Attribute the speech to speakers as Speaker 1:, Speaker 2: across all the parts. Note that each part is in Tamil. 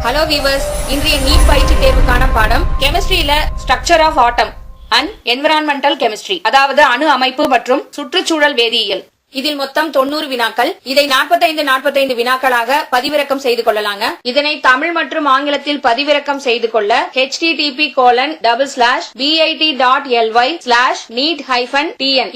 Speaker 1: Hello viewers, இன்றைய நீட் பயிற்சி தேர்வுக்கான பாடம் கெமிஸ்ட்ரியில structure of atom and environmental chemistry, அதாவது அணு அமைப்பு மற்றும் சுற்றுச்சூழல் வேதியியல். இதில் மொத்தம் 90 வினாக்கள். இதை 45 வினாக்களாக பதிவிறக்கம் செய்து கொள்ளலாங்க. இதனை தமிழ் மற்றும் ஆங்கிலத்தில் பதிவிறக்கம் செய்து கொள்ள http:/bit.ly/neet-tn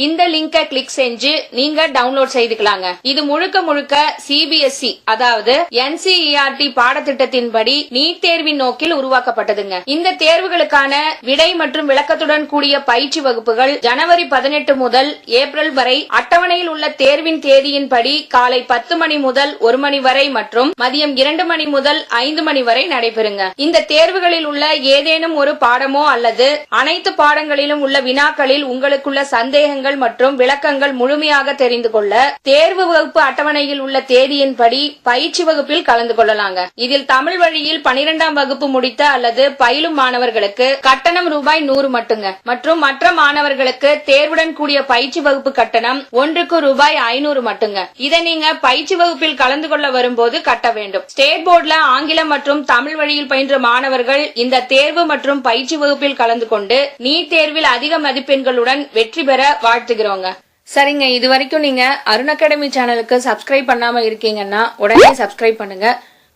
Speaker 1: இந்த லிங்கை கிளிக் செஞ்சு நீங்க டவுன்லோட் செய்துக்கலாங்க. இது முழுக்க CBSE அதாவது NCERT பாடத்திட்டத்தின்படி நீட் தேர்வின் நோக்கில் உருவாக்கப்பட்டதுங்க. இந்த தேர்வுகளுக்கான விடை மற்றும் விளக்கத்துடன் கூடிய பயிற்சி வகுப்புகள் ஜனவரி 18 முதல் ஏப்ரல் வரை அட்டவணையில் உள்ள தேர்வின் தேதியின்படி காலை 10 மணி முதல் 1 மணி வரை மற்றும் மதியம் 2 மணி முதல் 5 மணி வரை நடைபெறுங்க. இந்த தேர்வுகளில் உள்ள ஏதேனும் ஒரு பாடமோ அல்லது அனைத்து பாடங்களிலும் உள்ள வினாக்களில் உங்களுக்குள்ள சந்தேகங்கள் மற்றும் விளக்கங்கள் முழுமையாக தெரிந்து கொள்ள தேர்வு வகுப்பு அட்டவணையில் உள்ள தேதியின்படி பயிற்சி வகுப்பில் கலந்து கொள்ளலாங்க. இதில் தமிழ் வழியில் 12ஆம் வகுப்பு முடித்த அல்லது பயிலும் மாணவர்களுக்கு கட்டணம் ரூபாய் 100 மட்டுங்க மற்றும் மற்ற மாணவர்களுக்கு தேர்வுடன் கூடிய பயிற்சி வகுப்பு கட்டணம் ஒன்றுக்கு ரூபாய் 500 மட்டுங்க. இதை நீங்க பயிற்சி வகுப்பில் கலந்து கொள்ள வரும்போது கட்ட வேண்டும். ஸ்டேட் போர்டுல ஆங்கிலம் மற்றும் தமிழ் வழியில் பயின்ற மாணவர்கள் இந்த தேர்வு மற்றும் பயிற்சி வகுப்பில் கலந்து கொண்டு நீட் தேர்வில் அதிக மதிப்பெண்களுடன் வெற்றி பெற வாழ்த்துகிறோங்க. சரிங்க, இது வரைக்கும் நீங்க அருண் அகாடமி சேனலுக்கு சப்ஸ்கிரைப் பண்ணாம இருக்கீங்கன்னா உடனே சப்ஸ்கிரைப் பண்ணுங்க.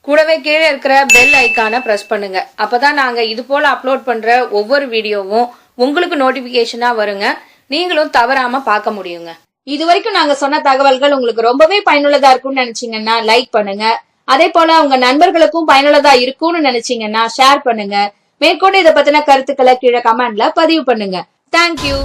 Speaker 1: கூடவே கீழே இருக்கிற பெல் ஐக்கான பிரஸ் பண்ணுங்க. அப்பதான் நாங்க இது போல அப்லோட் பண்ற ஒவ்வொரு வீடியோவும் உங்களுக்கு நோட்டிபிகேஷனா வருங்க. நீங்களும் தவறாம பார்க்க முடியுங்க. இது வரைக்கும் நாங்க சொன்ன தகவல்கள் உங்களுக்கு ரொம்பவே பயனுள்ளதா இருக்கும்னு நினைச்சீங்கன்னா லைக் பண்ணுங்க. அதே போல உங்க நண்பர்களுக்கும் பயனுள்ளதா இருக்கும்னு நினைச்சீங்கன்னா ஷேர் பண்ணுங்க. மேற்கொண்டு இதை பத்தின கருத்துக்களை கீழே கமெண்ட்ல பதிவு பண்ணுங்க. தேங்க்யூ.